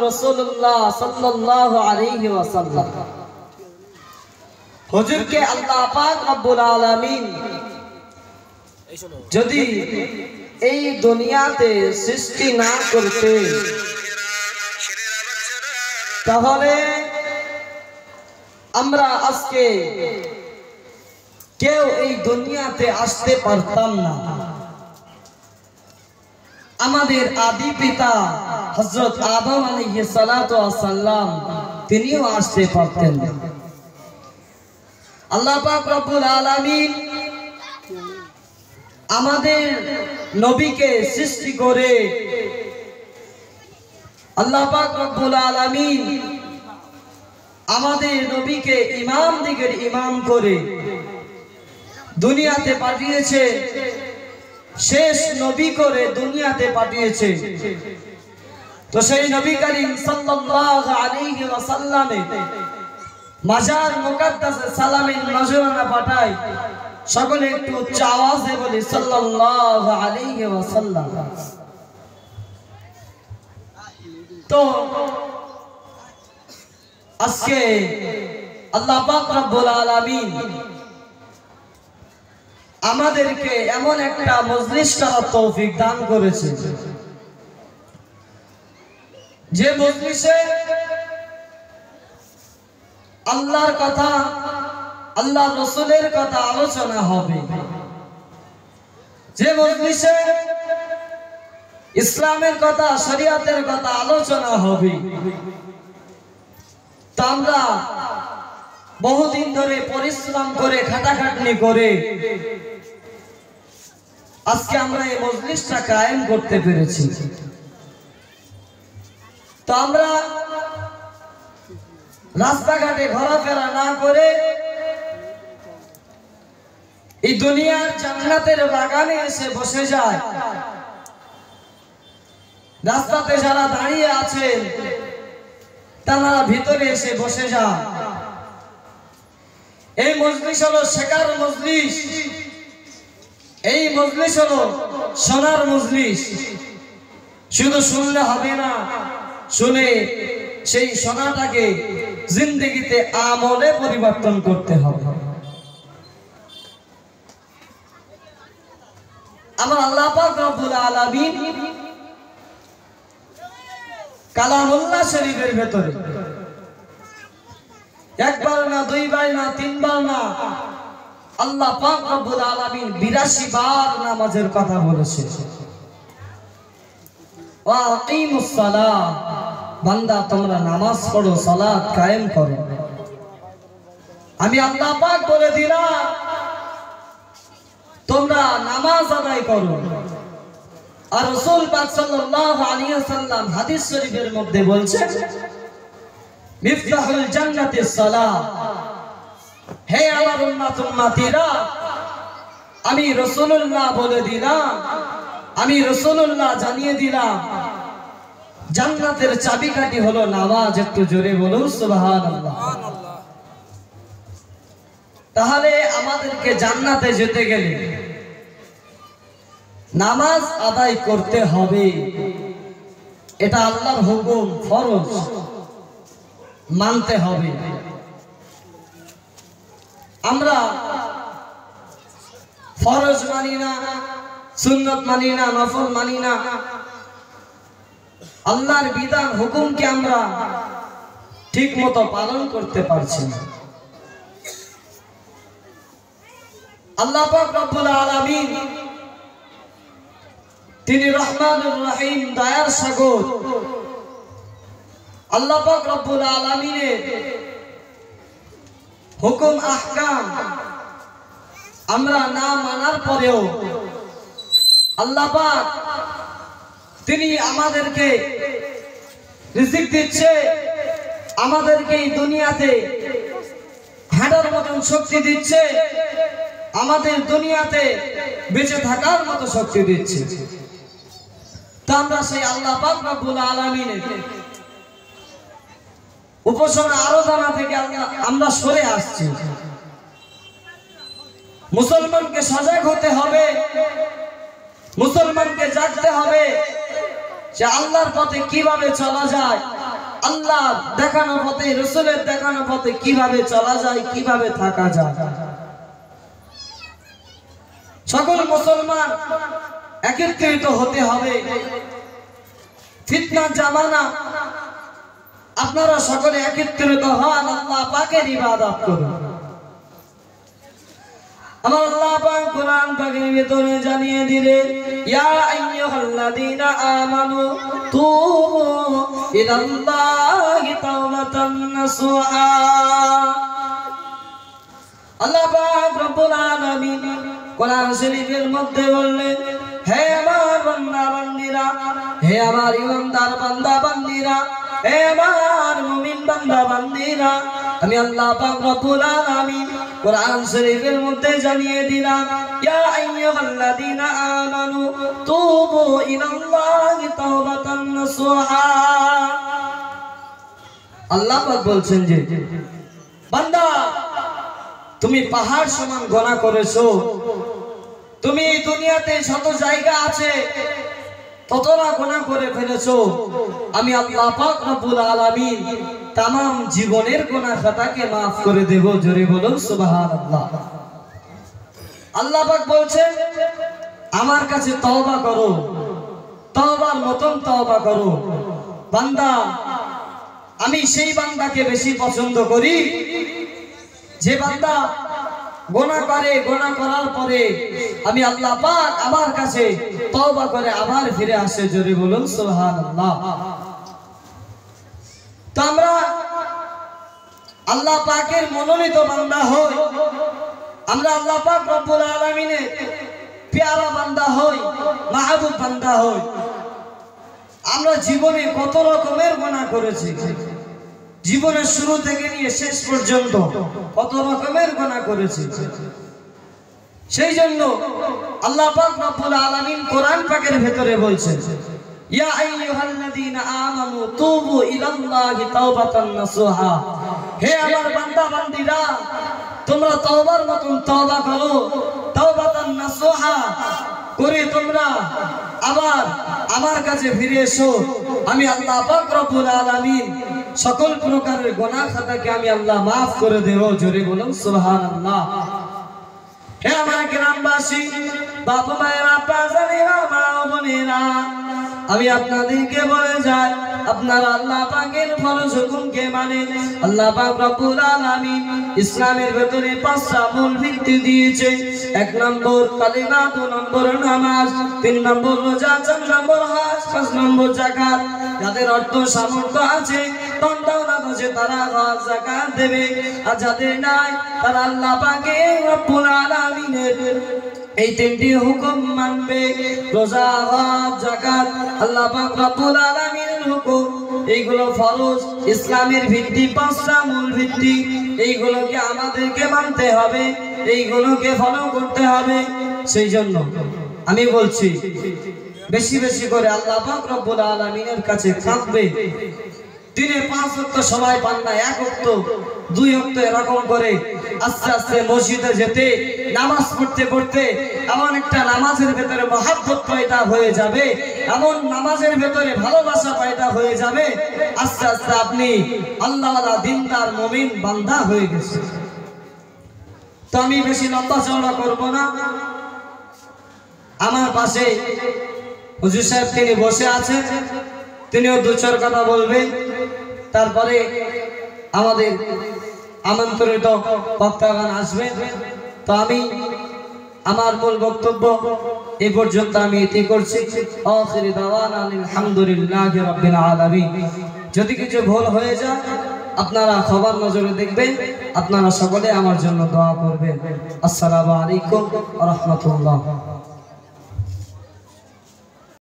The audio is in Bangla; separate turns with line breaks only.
রাসূলুল্লাহ সাল্লাল্লাহু আলাইহি ওয়াসাল্লাম। হুজুরকে আল্লাহ পাক রব্বুল আলামিন যদি এই দুনিয়াতে সৃষ্টি না করতে তাহলে আমরা আজকে কেউ এই দুনিয়াতে আসতে পারতাম না। আমাদের আদি পিতা হযরত আদম আলাইহিস সালাতু ওয়াস সালাম তিনিও আসতে পারতেন না। আল্লাহ পাক রব্বুল আলামিন আমাদের নবীকে সৃষ্টি করে আল্লাহ পাক রব্বুল আলামিন আমাদের নবীকে ইমাম দিগের ইমাম করে দুনিয়াতে পাঠিয়েছে, শেষ নবী করে দুনিয়াতে পাঠিয়েছে। তো সেই নবী করিম সাল্লাল্লাহু আলাইহি ওয়াসাল্লামে মাজার মুকদ্দাসে সালামের নজরানা পাঠায়। সকলে একটু উচ্চ আওয়াজে বলি সাল্লাল্লাহু আলাইহি ওয়াসাল্লাম। তো আজকে আল্লাহ পাক রব্বুল আলামিন আমাদেরকে এমন একটা মজলিস করার তৌফিক দান করেছে যে মজলিসে আল্লাহর কথা, আল্লাহ রাসূলের কথা আলোচনা হবে, যে মজলিসে ইসলামের কথা, শরীয়তের কথা আলোচনা হবে। তা আমরা বহুদিন ধরে পরিশ্রম করে খাটাখাটনি করে আজকে আমরা এই মজলিসটা কায়েম করতে পেরেছি। তো আমরা রাস্তাঘাটে ঘোরাফেরা না করে এই দুনিয়ার জান্নাতের বাগানে এসে বসে যায়। রাস্তাতে যারা দাঁড়িয়ে আছেন তারা ভিতরে এসে বসে যান। এই মজলিস হলো শেখার মজলিস, এই মজলিস হলো শোনার মজলিস। শুধু শুনলে হবে না, শুনে সেই শোনাটাকে জিন্দেগিতে আমলে পরিবর্তন করতে হবে। আমার আল্লাহ পাক রব্বুল আলামিন কালামুল্লাহ শরীফের ভেতরে একবার না, দুইবার না, তিনবার না, আল্লাহ পাক রব্বুল আলামিন 82 বার নামাজের কথা বলেছে। ওয়া আকিমুস সালাহ, বান্দা তোমরা নামাজ পড়ো, সালাত কায়েম করো। আমি আল্লাহ পাক বলে দিলাম তোমরা নামাজ আদায় করো। আর রাসূল পাক সাল্লাল্লাহু আলাইহি ওয়াসাল্লাম হাদিস শরীফের মধ্যে বলছেন মিফতাহুল জান্নাতিস সালাহ। হে আমার উম্মতিরা, আমি রাসূলুল্লাহ বলে দিলাম, আমি রাসূলুল্লাহ জানিয়ে দিলাম জান্নাতের চাবিকাঠি হলো নামাজ। একটু জোরে বলুন সুবহানাল্লাহ। তাহলে আমাদেরকে জান্নাতে যেতে গেলে নামাজ আদায় করতে হবে। এটা আল্লাহর হুকুম, ফরজ, মানতে হবে। আমরা ফরজ মানি না, সুন্নত মানি না, নফল মানি না। আল্লাহর বিধান হুকুমকে আমরা ঠিক মতো পালন করতে পারছি না। আল্লাহ পাক রব্বুল আলামিন তিনি রহমানুর রহিম, দয়ার সাগর। আল্লাহ পাক রব্বুল আলামিনের হুকুম আহকাম আমরা না মানার পরেও আল্লাহ পাক তিনি আমাদেরকে রিজিক দিচ্ছে, আমাদেরকে এই দুনিয়াতে হাঁটার মতন শক্তি দিচ্ছে, আমাদের দুনিয়াতে বেঁচে থাকার মতো শক্তি দিচ্ছে। তা আমরা সেই আল্লাহ পাক রব্বুল আলামিনের উপাসনা আরাধনা থেকে আমরা সরে আসছি। মুসলমানকে সজাগ হতে হবে, মুসলমানকে জাগতে হবে। যে আল্লাহর পথে কিভাবে চলা যায়, আল্লাহ দেখানো পথে, রাসূলের দেখানো পথে কিভাবে চলা যায়, কিভাবে থাকা যায়। সকল মুসলমান একত্রিত হতে হবে। ফিতনার জামানা, আপনারা সকলে একত্রিত হন, আল্লাহ পাকের ইবাদত করুন। আমার আল্লাহ পাক কোরআন পাকের ভিতরে জানিয়ে দিলেন, ইয়া আইয়ুহাল্লাযীনা আমানু তুবু ইলাল্লাহি তাওবাতান নাসুহা। আল্লাহ পাক রব্বুল আলামিন কোরআন শরীফের মধ্যে বললেন, হে আমার বান্দা বান্দীরা, হে আমার ইমানদার বান্দা বান্দীরা, হে আমার মুমিন বান্দা বান্দীরা, আমি আল্লাহ পাক রব্বুল আলামিন কোরআন শরীফের মধ্যে জানিয়ে দিলাম, ইয়া আইয়ুহাল্লাযীনা আমানু তুবু ইলাল্লাহি তাওবাতান নাসুহা। আল্লাহ পাক বলছেন যে বান্দা, তুমি পাহাড় সমান গুনাহ করেছো, তুমি এই দুনিয়াতে যত জায়গা আছে ততটা গুনাহ করে ফেলেছো। আমি আল্লাহ পাক রব্বুল আলামিন तमाम জীবনের গুনাহ খাতাকে maaf করে দেব। জোরে বলুন সুবহানাল্লাহ। আল্লাহ পাক বলছেন, আমার কাছে তওবা করো, তওবার মতন তওবা করো। বান্দা, আমি সেই বান্দাকে বেশি পছন্দ করি যে বান্দা গুনাহ করে, গুনাহ করার পরে আমি আল্লাহ পাক আমার কাছে তওবা করে আবার ফিরে আসে। জোরে বলুন সুবহানাল্লাহ। তো আমরা আল্লাহ পাকের মনোনীত বান্দা হই, আমরা আল্লাহ পাক রব্বুল আলামিনের প্যারা বান্দা হই, মাহবুব বান্দা হই। আমরা জীবনে কত রকমের গুনাহ করেছি, জীবনের শুরু থেকে নিয়ে শেষ পর্যন্ত কত রকমের গুনাহ করেছি। সেই জন্য আল্লাহ পাক রব্বুল আলামিন কোরআন পাকের ভিতরে বলছেন, ইয়া আইয়ুহাল্লাযীনা আমানু তুবু ইলাল্লাহি তাওবাতান নাসুহা। হে আমার বান্দা বান্দীরা, তোমরা তওবার মতন তওবা করো, তাওবাতান নাসুহা করে তোমরা আবার আমার কাছে ফিরে এসো। আমি আল্লাহ পাক রব্বুল আলামিন সকল প্রকারের গুনাহ খাতাকে আমি আল্লাহ maaf করে দেব। জোরে বলুন সুবহানাল্লাহ। হে আমার গ্রামবাসী, বাবা মায়েরা, বাজারেরা, মা বোনেরা, আমি আপনাদেরকে বলে যাই, আপনারা আল্লাহ পাকের ফরজ হুকুমকে মানেন। আল্লাহ পাক রব্বুল আলামিন ইসলামের ভিতরে 5টা মূল ভিত্তি দিয়েছে। 1 নম্বর কালিমা, 2 নম্বর নামাজ, 3 নম্বর রোজা, 4 নম্বর হজ, 5 নম্বর যাকাত। যাদের অর্থ সামর্থ্য আছে, ধন দৌলত আছে, তারা হজ যাকাত দেবে। আর যাদের নাই, তারা আল্লাহ পাকের রব্বুল আলামিনের এই 3টি হুকুম মানবে। রোজা, হজ, যাকাত আল্লাহ পাক রব্বুল আলামিনের হুকুম, এইগুলো ফরজ। ইসলামের ভিত্তি 5টা মূল ভিত্তি, এইগুলোকে আমাদেরকে মানতে হবে, এইগুলোকে ফলো করতে হবে। সেই জন্য আমি বলছি, বেশি বেশি করে আল্লাহ পাক রব্বুল আলামিনের কাছে কাঁদবে। দিনে 5 ওয়াক্ত সবাই পান না, 1 ওয়াক্ত 2 ওয়াক্ত এরকম করে আস্তে আস্তে মসজিদে যেতে, নামাজ পড়তে পড়তে এমন একটা নামাজের ভেতরে মহব্বত পয়দা হয়ে যাবে, এমন নামাজের ভেতরে ভালোবাসা পয়দা হয়ে যাবে, আস্তে আস্তে আপনি আল্লাহওয়ালা দিনদার মুমিন বান্দা হয়ে গেছে। তো আমি বেশি লম্বা চওড়া করব না। আমার পাশে হুজুর সাহেব তিনি বসে আছেন, তিনিও 2-4 কথা বলবেন। তারপরে আমাদের আমন্ত্রিত বক্তাগণ আসবেন। তো আমি আমার মূল বক্তব্য এই পর্যন্ত আমি এটি করছি। আখিরি দাওয়ানা আলহামদুলিল্লাহি রাব্বিল আলামিন। যদি কিছু ভুল হয়ে যায় আপনারা খবর নজরে দেখবেন। আপনারা সকলে আমার জন্য দোয়া করবেন। আসসালামু আলাইকুম ওয়া রাহমাতুল্লাহ।